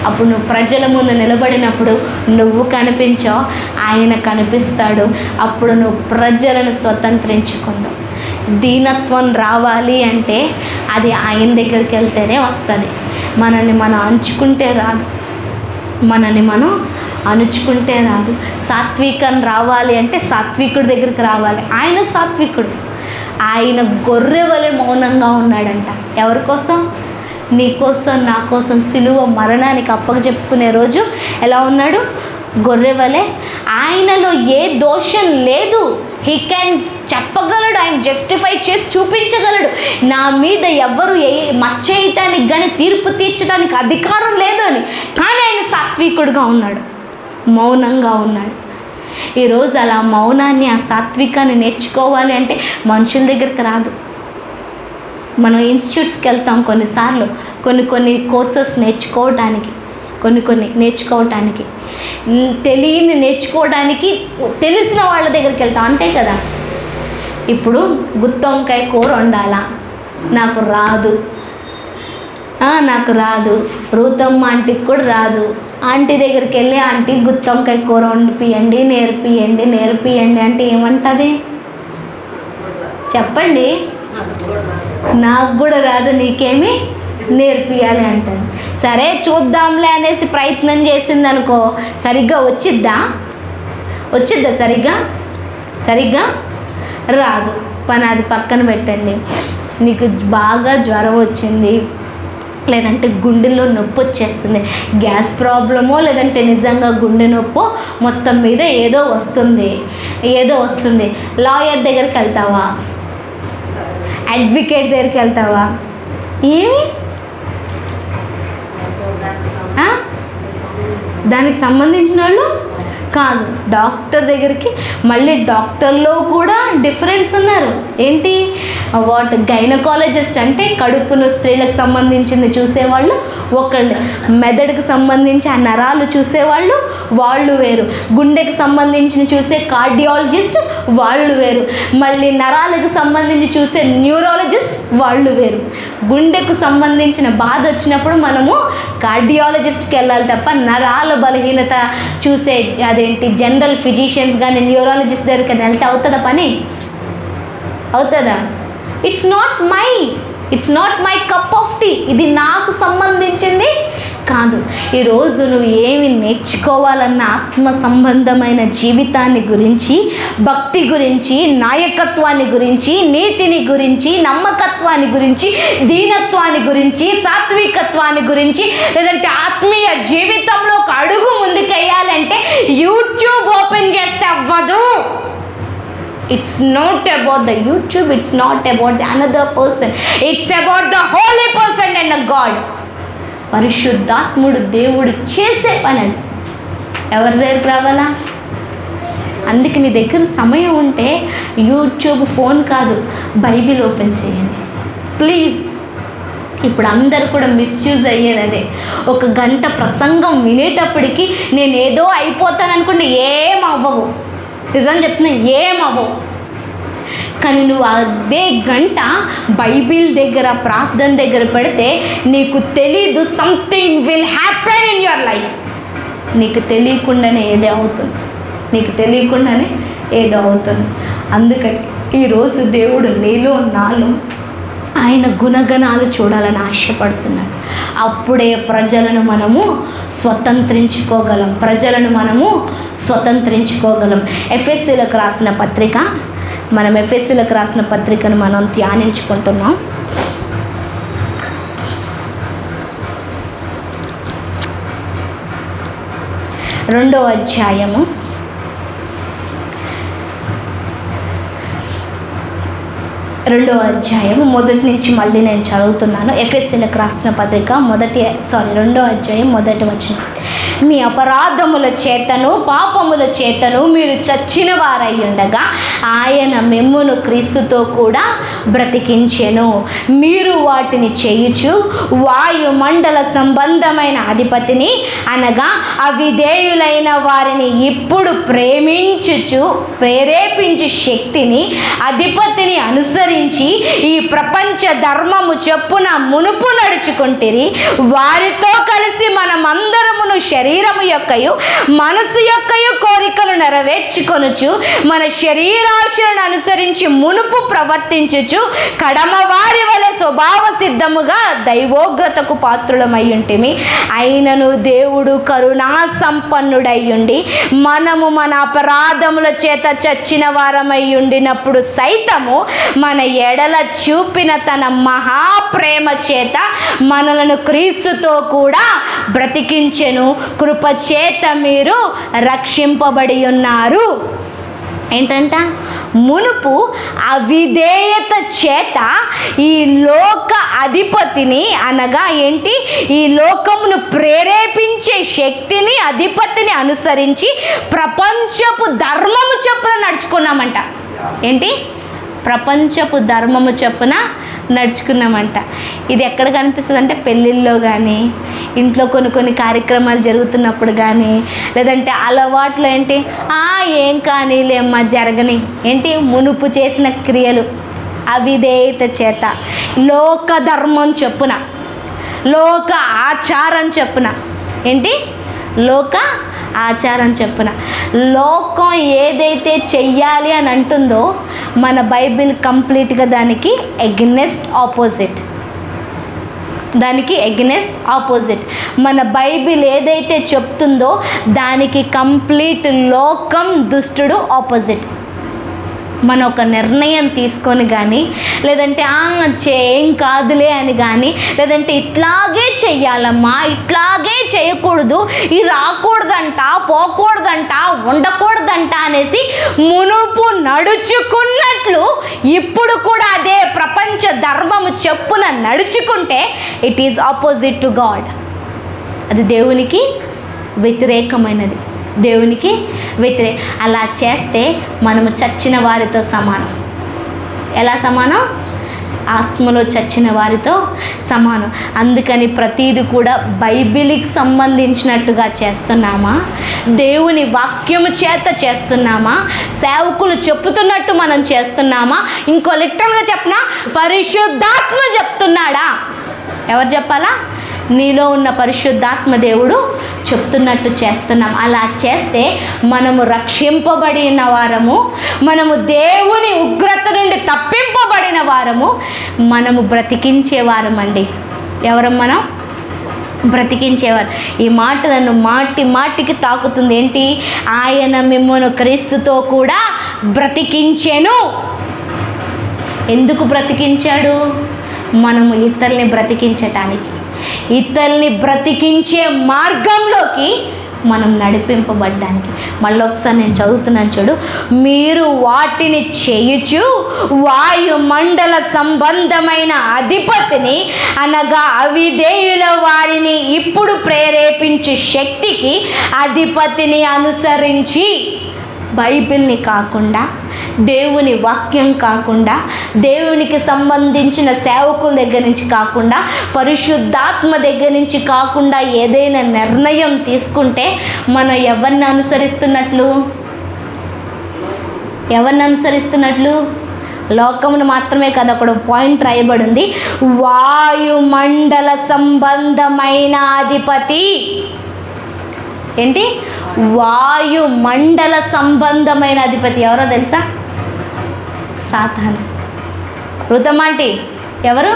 అప్పుడు నువ్వు ప్రజల ముందు నిలబడినప్పుడు నువ్వు కనిపించావు, ఆయన కనిపిస్తాడు. అప్పుడు నువ్వు ప్రజలను స్వతంత్రించుకుందావు. దీనత్వం రావాలి అంటే అది ఆయన దగ్గరికి వెళ్తేనే వస్తుంది. మనల్ని మనం అంచుకుంటే రాదు. మనని మనం అణుచుకుంటే రాదు. సాత్వికం రావాలి అంటే సాత్వికుడి దగ్గరికి రావాలి. ఆయన సాత్వికుడు. ఆయన గొర్రె వలె మౌనంగా ఉన్నాడంట. ఎవరి కోసం? నీ కోసం, నా కోసం సిలువ మరణానికి అప్పచెప్పుకునే రోజు ఎలా ఉన్నాడు? గొర్రె వలె. ఆయనలో ఏ దోషం లేదు. హీ క్యాన్ చెప్పగలడు, ఆయన జస్టిఫై చేసి చూపించగలడు. నా మీద ఎవరు మచ్చేయటానికి కానీ తీర్పు తీర్చడానికి అధికారం లేదు అని. కానీ ఆయన సాత్వికుడుగా ఉన్నాడు, మౌనంగా ఉన్నాడు. ఈరోజు అలా మౌనాన్ని, ఆ సాత్వికాన్ని నేర్చుకోవాలి అంటే మనుషుల దగ్గరికి రాదు. మనం ఇన్స్టిట్యూట్స్కి వెళ్తాం కొన్నిసార్లు, కొన్ని కోర్సెస్ నేర్చుకోవటానికి, కొన్ని నేర్చుకోవటానికి, తెలియని నేర్చుకోవడానికి తెలిసిన వాళ్ళ దగ్గరికి వెళ్తాం, అంతే కదా. ఇప్పుడు గుత్తి వంకాయ కూర వండాలా, నాకు రాదు, రూతమ్మ ఆంటీకి కూడా రాదు. ఆంటీ దగ్గరికి వెళ్ళి, ఆంటీ గుత్తి వంకాయ కూర వండిపియండి, నేర్పియండి అంటే ఏమంటుంది? చెప్పండి. నాకు కూడా రాదు, నీకేమి నేర్పియాలి అంటాను. సరే చూద్దాంలే అనేసి ప్రయత్నం చేసింది అనుకో, సరిగ్గా వచ్చిద్దా? సరిగ్గా రాదు. పని అది పక్కన పెట్టండి. నీకు బాగా జ్వరం వచ్చింది, లేదంటే గుండెల్లో నొప్పి వచ్చేస్తుంది, గ్యాస్ ప్రాబ్లమో లేదంటే నిజంగా గుండె నొప్పో, మొత్తం మీద ఏదో వస్తుంది. లాయర్ దగ్గరికి వెళ్తావా? అడ్వకేట్ దగ్గరికి వెళ్తావా? ఏమి దానికి సంబంధించిన వాళ్ళు కాదు. డాక్టర్ దగ్గరికి, మళ్ళీ డాక్టర్లో కూడా డిఫరెన్స్ ఉన్నారు. ఏంటి? గైనకాలజిస్ట్ అంటే కడుపును స్త్రీలకు సంబంధించింది చూసేవాళ్ళు ఒకళ్ళు, మెదడుకు సంబంధించి ఆ నరాలు చూసేవాళ్ళు వాళ్ళు వేరు, గుండెకి సంబంధించిన చూసే కార్డియాలజిస్ట్ వాళ్ళు వేరు, మళ్ళీ నరాలకు సంబంధించి చూసే న్యూరాలజిస్ట్ వాళ్ళు వేరు. గుండెకు సంబంధించిన బాధ వచ్చినప్పుడు మనము కార్డియాలజిస్ట్కి వెళ్ళాలి తప్ప నరాల బలహీనత చూసే జనరల్ ఫిజిషియన్స్ కానీ న్యూరాలజిస్ట్ దగ్గరికి వెళ్తే అవుతుందా పని? అవుతుందా? It's not my cup of tea. ఇది నాకు సంబంధించింది కాదు. ఈరోజు నువ్వు ఏమి నేర్చుకోవాలన్న ఆత్మ సంబంధమైన జీవితాన్ని గురించి, భక్తి గురించి, నాయకత్వాన్ని గురించి, నీతిని గురించి, నమ్మకత్వాన్ని గురించి, దీనత్వాన్ని గురించి, సాత్వికత్వాన్ని గురించి, లేదంటే ఆత్మీయ జీవితంలో ఒక అడుగు ముందుకెయ్యాలంటే యూట్యూబ్ ఓపెన్ చేస్తే అవ్వదు. It's not about the YouTube, it's not about the another person, it's about the holy person and the God. పరిశుద్ధాత్ముడు దేవుడు చేసే పని అది. ఎవరి దగ్గరికి రావాలా? అందుకే నీ దగ్గర సమయం ఉంటే యూట్యూబ్, ఫోన్ కాదు, బైబిల్ ఓపెన్ చేయండి ప్లీజ్. ఇప్పుడు అందరు కూడా మిస్యూజ్ అయ్యేది అదే. 1 గంట ప్రసంగం వినేటప్పటికి నేను ఏదో అయిపోతాను అనుకుంటే ఏం అవ్వవు. నిజం చెప్తున్నా, ఏమవ్వవు. కానీ నువ్వు అదే గంట బైబిల్ దగ్గర, ప్రార్థన దగ్గర పెడితే నీకు తెలీదు, something will happen in your life. నీకు తెలియకుండానే ఏదో అవుతుంది. అందుకని ఈరోజు దేవుడు నీలో, నాలో ఆయన గుణగణాలు చూడాలని ఆశపడుతున్నాడు. అప్పుడే ప్రజలను మనము స్వతంత్రించుకోగలం. ఎఫెసీలకు రాసిన పత్రికను మనం ధ్యానించుకుంటున్నాం. 2వ అధ్యాయము 2వ అధ్యాయం మొదటి నుంచి మళ్ళీ నేను చదువుతున్నాను. ఎఫెసీలకు రాసిన పత్రిక 2వ అధ్యాయం 1వ వచనం. మీ అపరాధముల చేతను పాపముల చేతను మీరు చచ్చిన వారై ఉండగా ఆయన మిమ్మును క్రీస్తుతో కూడా బ్రతికించెను. మీరు వాటిని చేయుచు వాయుమండల సంబంధమైన అధిపతిని అనగా అవిధేయులైన వారిని ఇప్పుడు ప్రేరేపించు శక్తిని, అధిపతిని అనుసరించి ఈ ప్రపంచ ధర్మము చొప్పున మునుపు నడుచుకుంటిరి. వారితో కలిసి మనమందరమును శరీరము యొక్కయు మనసు యొక్కయు కోరికలు నెరవేర్చుకొనుచు మన శరీరాశలను అనుసరించి మునుపు ప్రవర్తించుచు కడమ వారి వలె స్వభావ సిద్ధముగా దైవోగ్రతకు పాత్రులమై ఉంటిమి. అయినను దేవుడు కరుణా సంపన్నుడయ్యుండి మనము మన అపరాధముల చేత చచ్చిన వారమై ఉండినప్పుడు సైతము మన ఎడల చూపిన తన మహాప్రేమ చేత మనలను క్రీస్తుతో కూడా బ్రతికించెను. కృప చేత మీరు రక్షింపబడి ఉన్నారు. ఏంటంట? మునుపు అవిధేయత చేత ఈ లోక అధిపతిని, అనగా ఏంటి, ఈ లోకమును ప్రేరేపించే శక్తిని, అధిపతిని అనుసరించి ప్రపంచపు ధర్మము చొప్పున నడుచుకున్నామంట. ఏంటి? ప్రపంచపు ధర్మము చొప్పున నడుచుకున్నామంట. ఇది ఎక్కడ కనిపిస్తుంది అంటే పెళ్ళిళ్ళలో కానీ, ఇంట్లో కొన్ని కార్యక్రమాలు జరుగుతున్నప్పుడు కానీ, లేదంటే అలవాట్లు ఏంటి, ఏం కానీలేమ్మా జరగని, ఏంటి, మునుపు చేసిన క్రియలు అవిధేయత చేత లోక ధర్మం చొప్పున, లోక ఆచారం చొప్పున, ఏంటి, లోక ఆచారం చెప్పున లోకం ఏదైతే చెయ్యాలి అని అంటుందో మన బైబిల్ కంప్లీట్గా దానికి ఎగ్నెస్ట్ ఆపోజిట్. మన బైబిల్ ఏదైతే చెప్తుందో దానికి కంప్లీట్ లోకం, దుష్టుడు ఆపోజిట్. మనం ఒక నిర్ణయం తీసుకొని కానీ, లేదంటే ఏం కాదులే అని కానీ, లేదంటే ఇట్లాగే చెయ్యాలమ్మా, ఇట్లాగే చేయకూడదు, ఇది రాకూడదంట, పోకూడదంట, ఉండకూడదంట అనేసి మునుపు నడుచుకున్నట్లు ఇప్పుడు కూడా అదే ప్రపంచ ధర్మము చెప్పున నడుచుకుంటే it is opposite to God. అది దేవునికి వ్యతిరేకమైనది, దేవునికి అలా చేస్తే మనము చచ్చిన వారితో సమానం. ఎలా సమానం? ఆత్మలో చచ్చిన వారితో సమానం. అందుకని ప్రతీది కూడా బైబిల్కి సంబంధించినట్టుగా చేస్తున్నామా, దేవుని వాక్యము చేత చేస్తున్నామా, సేవకులు చెప్తున్నట్టు మనం చేస్తున్నామా, ఇంకో లిటరల్గా చెప్పినా పరిశుద్ధాత్మ చెప్తున్నాడా? ఎవరు చెప్పాలా? నీలో ఉన్న పరిశుద్ధాత్మ దేవుడు చెప్తున్నట్టు చేస్తున్నాం. అలా చేస్తే మనము రక్షింపబడిన వారము, మనము దేవుని ఉగ్రత నుండి తప్పింపబడిన వారము, మనము బ్రతికించేవారమండి. ఎవరు మనం? బ్రతికించేవారు. ఈ మాట నన్ను మాటికి తాకుతుంది. ఏంటి? ఆయన మిమ్మల్ని క్రీస్తుతో కూడా బ్రతికించెను. ఎందుకు బ్రతికించాడు? మనము ఇతరుల్ని బ్రతికించటానికి, ఇతరుల్ని బ్రతికించే మార్గంలోకి మనం నడిపింపబడ్డానికి. మళ్ళీ ఒకసారి నేను చదువుతున్నాను చూడు. మీరు వాటిని చేయుచు వాయుమండల సంబంధమైన అధిపతిని, అనగా అవిధేయుల వారిని ఇప్పుడు ప్రేరేపించే శక్తికి అధిపతిని అనుసరించి, బైబిల్ని కాకుండా, దేవుని వాక్యం కాకుండా, దేవునికి సంబంధించిన సేవకుల దగ్గర నుంచి కాకుండా, పరిశుద్ధాత్మ దగ్గర నుంచి కాకుండా ఏదైనా నిర్ణయం తీసుకుంటే మనం ఎవరిని అనుసరిస్తున్నట్లు? లోకమును మాత్రమే కదా, అక్కడ పాయింట్ రాయబడి ఉంది, వాయుమండల సంబంధమైన అధిపతి. ఏంటి? వాయుమండల సంబంధమైన అధిపతి ఎవరో తెలుసా? సాతాను. ఋతమాంటి ఎవరు?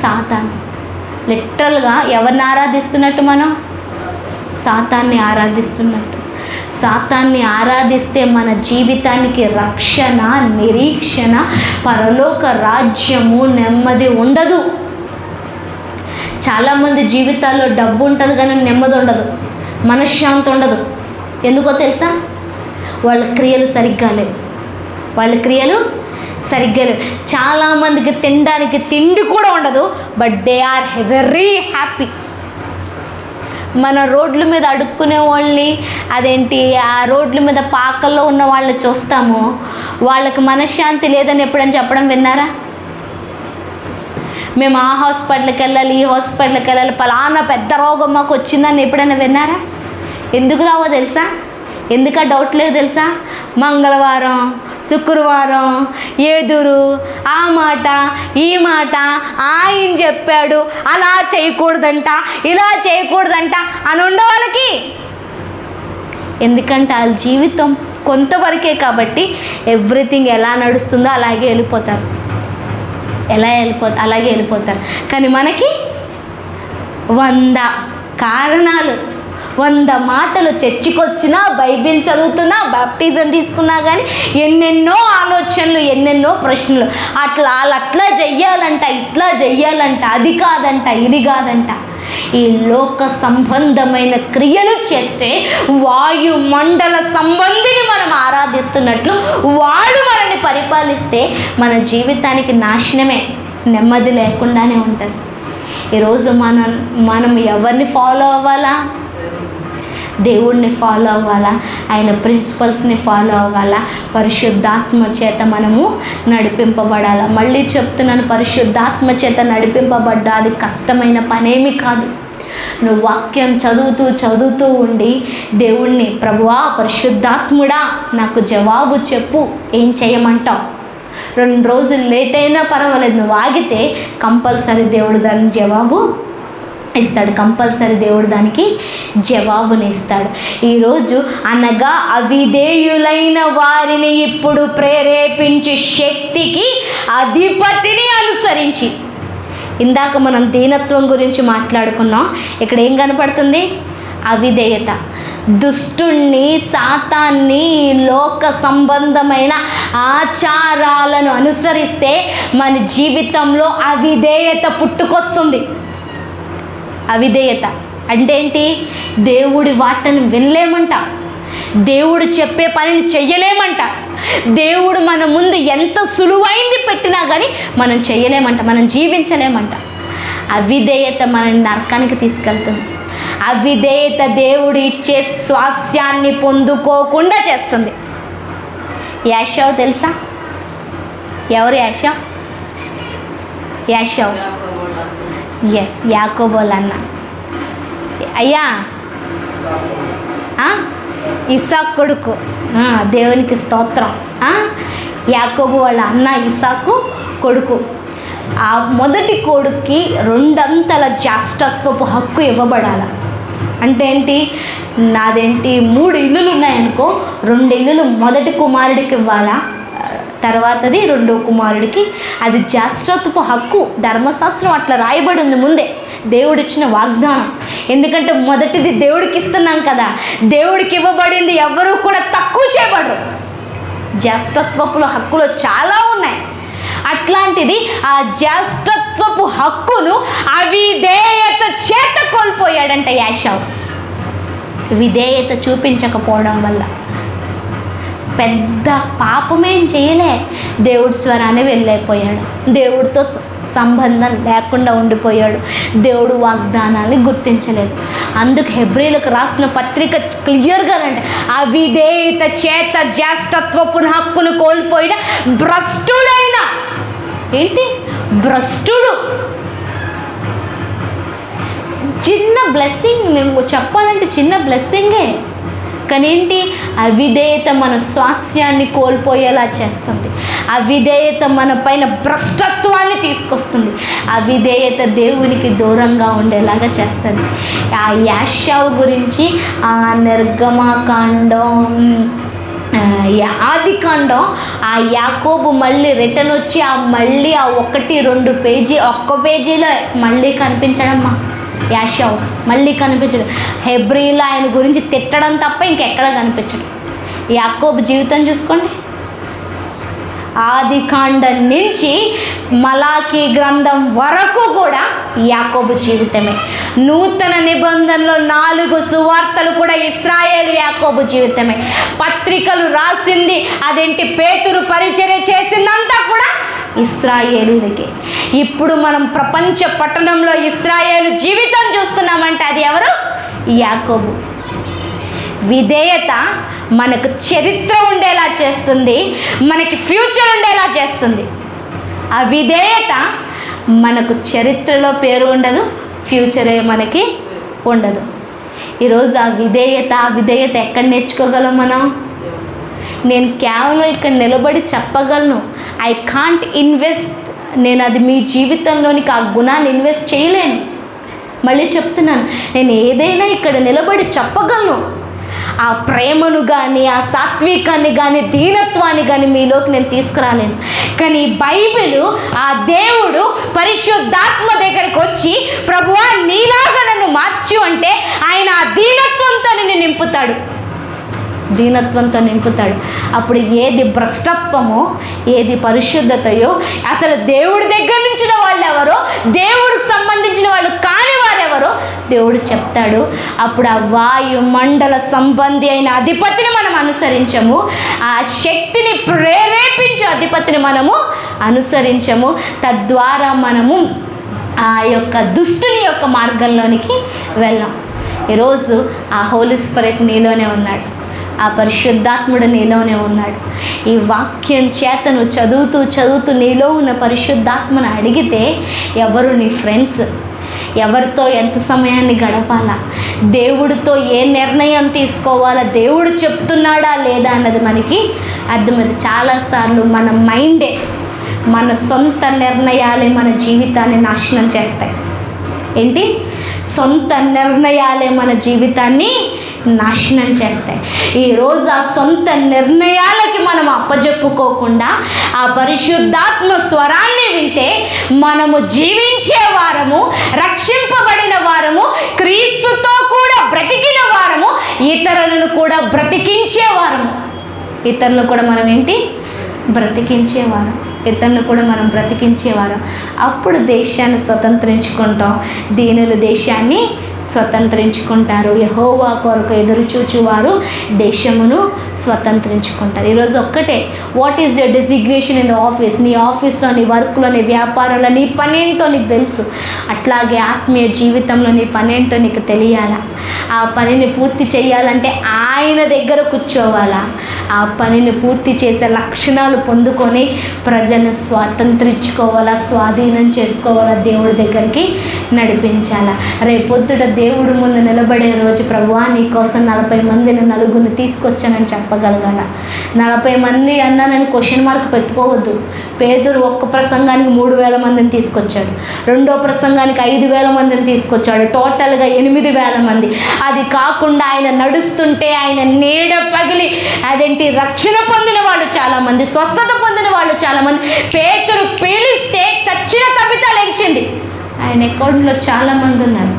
సాతాను. లిటరల్గా ఎవరిని ఆరాధిస్తున్నట్టు? మనం సాతాన్ని ఆరాధిస్తున్నట్టు. సాతాన్ని ఆరాధిస్తే మన జీవితానికి రక్షణ, నిరీక్షణ, పరలోక రాజ్యము, నెమ్మది ఉండదు. చాలామంది జీవితాల్లో డబ్బు ఉంటుంది కానీ నెమ్మది ఉండదు, మనశ్శాంతి ఉండదు. ఎందుకో తెలుసా? వాళ్ళ క్రియలు సరిగ్గా లేవు. చాలామందికి తినడానికి తిండి కూడా ఉండదు, but they are very happy. మన రోడ్ల మీద అడుక్కునే వాళ్ళని, అదేంటి ఆ రోడ్ల మీద పాకల్లో ఉన్న వాళ్ళని చూస్తాము, వాళ్ళకి మనశ్శాంతి లేదని ఎప్పుడని చెప్పడం విన్నారా? మేము ఆ హాస్పిటల్కి వెళ్ళాలి, ఈ హాస్పిటల్కి వెళ్ళాలి, పలానా పెద్ద రోగం మాకు వచ్చిందని ఎప్పుడైనా విన్నారా? ఎందుకు రావో తెలుసా? ఎందుకు డౌట్ లేదు తెలుసా? మంగళవారం, శుక్రవారం ఎదురు ఆ మాట ఈ మాట, ఆయన చెప్పాడు అలా చేయకూడదంట, ఇలా చేయకూడదంట అని ఉండే వాళ్ళకి. ఎందుకంటే వాళ్ళ జీవితం కొంతవరకే కాబట్టి ఎవ్రీథింగ్ ఎలా నడుస్తుందో అలాగే వెళ్ళిపోతారు. అలాగే వెళ్ళిపోతారు. కానీ మనకి 100 కారణాలు, 100 మాటలు, చర్చికొచ్చినా, బైబిల్ చదువుతున్నా, బాప్టిజం తీసుకున్నా కానీ ఎన్నెన్నో ఆలోచనలు, ఎన్నెన్నో ప్రశ్నలు. అట్లా చెయ్యాలంట, ఇట్లా చెయ్యాలంట, అది కాదంట, ఇది కాదంట. ఈ లోక సంబంధమైన క్రియలు చేస్తే వాయుమండల సంబంధిని మనం ఆరాధిస్తున్నట్లు వాడు మనల్ని పరిపాలిస్తే మన జీవితానికి నాశనమే, నెమ్మది లేకుండానే ఉంటుంది. ఈరోజు మనం ఎవరిని ఫాలో అవ్వాలా? దేవుడిని ఫాలో అవ్వాలా? ఆయన ప్రిన్సిపల్స్ని ఫాలో అవ్వాలా? పరిశుద్ధాత్మ చేత మనము నడిపింపబడాలా? మళ్ళీ చెప్తున్నాను, పరిశుద్ధాత్మ చేత నడిపింపబడ్డా అది కష్టమైన పనేమి కాదు. నువ్వు వాక్యం చదువుతూ ఉండి దేవుణ్ణి, ప్రభువా పరిశుద్ధాత్ముడా నాకు జవాబు చెప్పు, ఏం చేయమంటావు? 2 రోజులు లేట్ అయినా పర్వాలేదు, నువ్వు ఆగితే కంపల్సరీ దేవుడు దానికి జవాబు ఇస్తాడు. కంపల్సరీ దేవుడు దానికి జవాబుని ఇస్తాడు. ఈరోజు అనగా అవిధేయులైన వారిని ఇప్పుడు ప్రేరేపించే శక్తికి అధిపతిని అనుసరించి. ఇందాక మనం దీనత్వం గురించి మాట్లాడుకున్నాం. ఇక్కడ ఏం కనపడుతుంది? అవిధేయత. దుష్టుణ్ణి, సాతాన్ని, లోక సంబంధమైన ఆచారాలను అనుసరిస్తే మన జీవితంలో అవిధేయత పుట్టుకొస్తుంది. అవిధేయత అంటే ఏంటి? దేవుడి వాటని వినలేమంట, దేవుడు చెప్పే పనిని చెయ్యలేమంట, దేవుడు మన ముందు ఎంత సులువైంది పెట్టినా కానీ మనం చెయ్యలేమంట, మనం జీవించలేమంట. అవిధేయత మనల్ని నరకానికి తీసుకెళ్తుంది. అవిధేయత దేవుడు ఇచ్చే స్వాస్యాన్ని పొందుకోకుండా చేస్తుంది. యాషావు తెలుసా? ఎవరు యాషావు? యాషావు ఎస్, యాకోబోల అన్న. అయ్యా ఇస్సాకు కొడుకు, దేవునికి స్తోత్రం. యాకోబు వాళ్ళ అన్న ఇస్సాకు కొడుకు. ఆ మొదటి కొడుక్కి 2 జ్యేష్ఠత్వపు హక్కు ఇవ్వబడాల. అంటే ఏంటి? నాదేంటి 3 ఇల్లులు ఉన్నాయనుకో, 2 ఇల్లులు మొదటి కుమారుడికి ఇవ్వాలా, తర్వాతది 2వ కుమారుడికి. అది జ్యేష్ఠత్వపు హక్కు. ధర్మశాస్త్రం అట్లా రాయబడి ఉంది ముందే, దేవుడిచ్చిన వాగ్దానం. ఎందుకంటే మొదటిది దేవుడికి ఇస్తున్నాం కదా, దేవుడికి ఇవ్వబడింది ఎవరూ కూడా తక్కువ చేయబడరు. జ్యేష్ఠత్వపు హక్కులు చాలా ఉన్నాయి. అట్లాంటిది ఆ జ్యేష్ఠత్వపు హక్కును అవిధేయత చేత కోల్పోయాడంట యాషావు. విధేయత చూపించకపోవడం వల్ల పెద్ద పాపమేం చేయలే, దేవుడి స్వరాన్ని వెళ్ళైపోయాడు, దేవుడితో సంబంధం లేకుండా ఉండిపోయాడు, దేవుడు వాగ్దానాన్ని గుర్తించలేదు. అందుకు హెబ్రీలకు రాసిన పత్రిక క్లియర్గా అంటే అవిధేయత చేత జ్యేష్ఠత్వపు హక్కును కోల్పోయిన భ్రష్టుడైన, ఏంటి భ్రష్టుడు. చిన్న బ్లెస్సింగ్, నేను చెప్పాలంటే చిన్న బ్లెస్సింగే, కానీ ఏంటి? అవిధేయత మన స్వాస్యాన్ని కోల్పోయేలా చేస్తుంది. అవిధేయత మన పైన భ్రష్టత్వాన్ని తీసుకొస్తుంది. అవిధేయత దేవునికి దూరంగా ఉండేలాగా చేస్తుంది. ఆ యాషావు గురించి ఆ నిర్గమకాండం, ఆదికాండం, ఆ యాకోబు మళ్ళీ రిటర్న్ వచ్చి మళ్ళీ ఆ 1-2 పేజీ, 1 పేజీలో మళ్ళీ కనిపించడమ్మా యాషావు, మళ్ళీ కనిపించడు. హెబ్రీలో ఆయన గురించి తిట్టడం తప్ప ఇంకెక్కడ కనిపించడు. యాకోబు జీవితం చూసుకోండి, ఆదికాండం నుంచి మలాకీ గ్రంథం వరకు కూడా యాకోబు జీవితమే. నూతన నిబంధనలో 4 సువార్తలు కూడా ఇశ్రాయేలు యాకోబు జీవితమే. పత్రికలు రాసింది అదేంటి, పేతురు పరిచర్య చేసిందంతా కూడా ఇశ్రాయేలులకే. ఇప్పుడు మనం ప్రపంచ పట్టణంలో ఇశ్రాయేలు జీవితం చూస్తున్నామంటే అది ఎవరు? యాకోబు. విధేయత మనకు చరిత్ర ఉండేలా చేస్తుంది, మనకి ఫ్యూచర్ ఉండేలా చేస్తుంది. ఆ విధేయత మనకు చరిత్రలో పేరు ఉండదు, ఫ్యూచరే మనకి ఉండదు. ఈరోజు ఆ విధేయత ఎక్కడ నేర్చుకోగలం మనం? నేను కేవలం ఇక్కడ నిలబడి చెప్పగలను, ఐ కాంట్ ఇన్వెస్ట్, నేను అది మీ జీవితంలోనికి ఆ గుణాన్ని ఇన్వెస్ట్ చేయలేను. మళ్ళీ చెప్తున్నాను, నేను ఏదైనా ఇక్కడ నిలబడి చెప్పగలను. ఆ ప్రేమను కానీ, ఆ సాత్వికాన్ని కానీ, దీనత్వాన్ని కానీ మీలోకి నేను తీసుకురాలేను. కానీ బైబిల్ ఆ దేవుడు పరిశుద్ధాత్మ దగ్గరికి వచ్చి, ప్రభువా నీలాగా నన్ను మార్చు అంటే ఆయన ఆ దీనత్వంతో నిన్ను నింపుతాడు, దీనత్వంతో నింపుతాడు. అప్పుడు ఏది భ్రష్టత్వమో, ఏది పరిశుద్ధతయో, అసలు దేవుడి దగ్గర నుంచిన వాళ్ళు ఎవరో, దేవుడికి సంబంధించిన వాళ్ళు కాని వారెవరో దేవుడు చెప్తాడు. అప్పుడు ఆ వాయుమండల సంబంధి అయిన అధిపతిని మనం అనుసరించము, ఆ శక్తిని ప్రేరేపించే అధిపతిని మనము అనుసరించము. తద్వారా మనము ఆ యొక్క దుష్టుని యొక్క మార్గంలోనికి వెళ్ళాం. ఈరోజు ఆ హోలీ స్పిరిట్ నీలోనే ఉన్నాడు, ఆ పరిశుద్ధాత్ముడు నీలోనే ఉన్నాడు. ఈ వాక్యం చేత నువ్వు చదువుతూ నీలో ఉన్న పరిశుద్ధాత్మను అడిగితే ఎవరు నీ ఫ్రెండ్స్, ఎవరితో ఎంత సమయాన్ని గడపాలా, దేవుడితో ఏ నిర్ణయం తీసుకోవాలా, దేవుడు చెప్తున్నాడా లేదా అన్నది మనకి అర్థమైంది. చాలాసార్లు మన మైండే, మన సొంత నిర్ణయాలే మన జీవితాన్ని నాశనం చేస్తాయి. ఏంటి? సొంత నిర్ణయాలే మన జీవితాన్ని నాశనం చేస్తాయి. ఈరోజు ఆ సొంత నిర్ణయాలకి మనం అప్పజెప్పుకోకుండా ఆ పరిశుద్ధాత్మ స్వరాన్ని వింటే మనము జీవించే వారము, రక్షింపబడిన వారము, క్రీస్తుతో కూడా బ్రతికిన వారము, ఇతరులను కూడా బ్రతికించేవారము. ఇతరులను కూడా మనం ఏంటి? బ్రతికించేవారం. ఇతరులను కూడా మనం బ్రతికించేవారం. అప్పుడు దేశాన్ని స్వతంత్రించుకుంటాం, దీనులు దేశాన్ని స్వతంత్రించుకుంటారు. యెహోవా కొరకు ఎదురు చూచువారు దేశమును స్వతంత్రించుకుంటారు. ఈరోజు ఒక్కటే, what is your designation in the office? నీ ఆఫీస్లో, నీ వర్క్లో, నీ వ్యాపారంలో నీ పనేంటో నీకు తెలుసు. అట్లాగే ఆత్మీయ జీవితంలో నీ పనేంటో నీకు తెలియాలా? ఆ పనిని పూర్తి చేయాలంటే ఆయన దగ్గర కూర్చోవాలా? ఆ పనిని పూర్తి చేసే లక్షణాలు పొందుకొని ప్రజలను స్వాతంత్రించుకోవాలా, స్వాధీనం చేసుకోవాలా, దేవుడి దగ్గరికి నడిపించాలా. రేపొద్దుట దేవుడి ముందు నిలబడే రోజు, ప్రభువా నీ కోసం 40 మందిని, నలుగురిని తీసుకొచ్చానని చెప్పగలగాల. 40 మంది అన్నానని క్వశ్చన్ మార్క్ పెట్టుకోవద్దు. పేతురు ఒక్క ప్రసంగానికి 3000 మందిని తీసుకొచ్చాడు, రెండో ప్రసంగానికి 5000 మందిని తీసుకొచ్చాడు, టోటల్గా 8000 మంది. అది కాకుండా ఆయన నడుస్తుంటే ఆయన నీడ పగిలి అదేంటి రక్షణ పొందిన వాళ్ళు చాలామంది, స్వస్థత పొందిన వాళ్ళు చాలామంది. పేతురు పీడిస్తే చచ్చిన తబిత లేచింది. ఆయన అకౌంట్లో చాలామంది ఉన్నారు.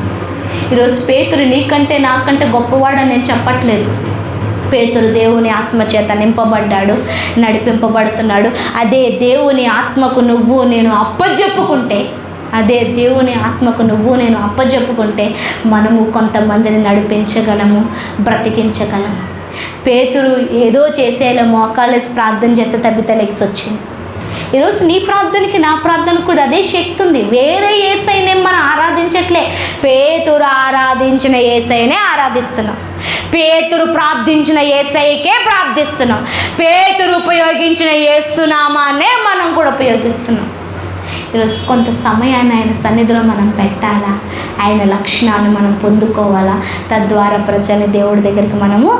ఈరోజు పేతురు నీకంటే నాకంటే గొప్పవాడని నేను చెప్పట్లేదు. పేతురు దేవుని ఆత్మచేత నింపబడ్డాడు, నడిపింపబడుతున్నాడు. అదే దేవుని ఆత్మకు నువ్వు నేను అప్పజెప్పుకుంటే, అదే దేవుని ఆత్మకు నువ్వు నేను అప్పజెప్పుకుంటే మనము కొంతమందిని నడిపించగలము, బ్రతికించగలము. పేతురు ఏదో చేసేలా మోకాళ్ళేసి ప్రార్థన చేస్తే తబిత లెగ్స్ వచ్చింది. ఈరోజు నీ ప్రార్థనకి నా ప్రార్థనకు కూడా అదే శక్తి ఉంది. వేరే యేసయ్యనే మనం ఆరాధించట్లే, పేతురు ఆరాధించిన యేసయ్యనే ఆరాధిస్తున్నాం. పేతురు ప్రార్థించిన యేసయ్యకే ప్రార్థిస్తున్నాం. పేతురు ఉపయోగించిన యేసునామాన్నే మనం కూడా ఉపయోగిస్తున్నాం. ఈరోజు కొంత సమయాన్ని ఆయన సన్నిధిలో మనం పెట్టాలా, ఆయన లక్షణాలను మనం పొందుకోవాలా. తద్వారా ప్రజల్ని దేవుడి దగ్గరికి మనము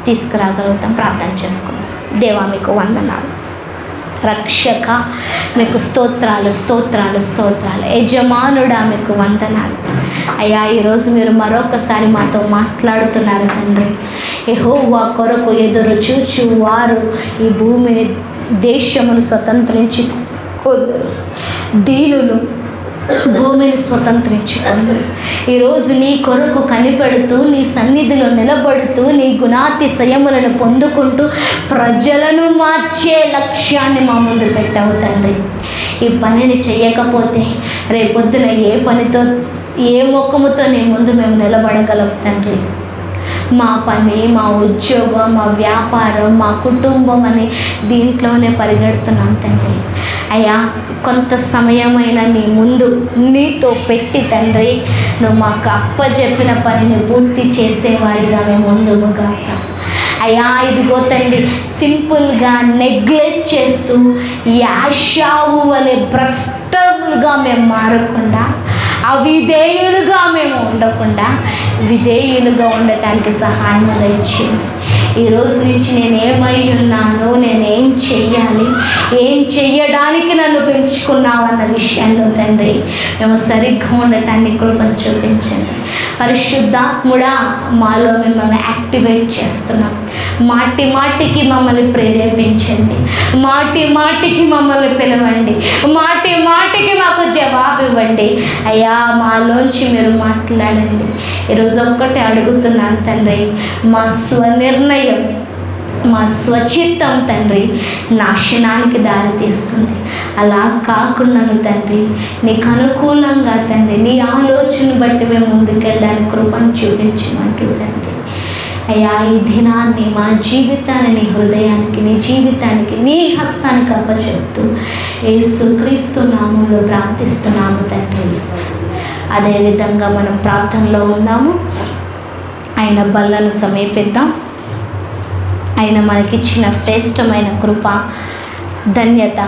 తీసుకురాగలుగుతాం. ప్రార్థన చేసుకుందాం. దేవా మీకు వందనాలు, రక్షక మీకు స్తోత్రాలు, స్తోత్రాలు, స్తోత్రాలు. యజమానుడా మీకు వందనాలు అయ్యా. ఈరోజు మీరు మరొకసారి మాతో మాట్లాడుతున్నారు తండ్రి. యెహోవా కొరకు ఎదురు చూచు వారు ఈ భూమిని, దేశమును స్వతంత్రించుకోరు, దీనులు భూమిని స్వతంత్రించుకుందరు. ఈరోజు నీ కొరకు కనిపెడుతూ, నీ సన్నిధిలో నిలబడుతూ, నీ గుణాతిశయములను పొందుకుంటూ ప్రజలను మార్చే లక్ష్యాన్ని మా ముందు పెట్టావు తండ్రి. ఈ పనిని చేయకపోతే రేపొద్దున ఏ పనితో, ఏ ముఖముతో నీ ముందు మేము నిలబడగలం తండ్రి. మా పని, మా ఉద్యోగం, మా వ్యాపారం, మా కుటుంబం అని దీంట్లోనే పరిగెడుతున్నాం తండ్రి. అయ్యా కొంత సమయమైనా నీ ముందు నీతో పెట్టి తండ్రి, నువ్వు మాకు అప్పచెప్పిన పనిని పూర్తి చేసేవారిగా మేము ముందుగా. అయ్యా ఇదిగో తండ్రి, సింపుల్గా నెగ్లెక్ట్ చేస్తూ యాషావు వలె భ్రష్టలుగా మేము మారకుండా, అవిధేయులుగా మేము ఉండకుండా విధేయులుగా ఉండటానికి సహాయం దయచేయండి. ఈరోజు నుంచి నేను ఏమై ఉన్నాను, నేనేం చెయ్యాలి, ఏం చెయ్యడానికి నన్ను పిలుచుకున్నావు అన్న విషయంలో తండ్రి మేము సరిగ్గా ఉండటాన్ని కృపను చూపించండి. పరిశుద్ధాత్ముడా, మాలో మిమ్మల్ని యాక్టివేట్ చేస్తున్నాం. మాటి మాటికి మమ్మల్ని ప్రేరేపించండి, మాటి మాటికి మమ్మల్ని పిలవండి, మాటి మాటికి మాకు జవాబు ఇవ్వండి. అయ్యా, మాలోంచి మీరు మాట్లాడండి. ఈరోజు ఒక్కటే అడుగుతున్నాను తండ్రి, మా స్వనిర్ణయం, మా స్వచిత్తం తండ్రి నాశనానికి దారితీస్తుంది. అలా కాకుండా తండ్రి నీకు అనుకూలంగా తండ్రి నీ ఆలోచన బట్టి మేము ముందుకెళ్ళడానికి కృపను చూపించమంటూ తండ్రి అయ్యా, ఈ దినాన్ని మా జీవితాన్ని నీ హృదయానికి, నీ జీవితానికి, నీ హస్తానికి అప్పచెప్తూ యేసుక్రీస్తు నామంలో ప్రార్థిస్తున్నాము తండ్రి. అదేవిధంగా మనం ప్రార్థనలో ఉందాము. ఆయన బల్లను సమీపిద్దాం. ఆయన మనకిచ్చిన శ్రేష్టమైన కృప, ధన్యత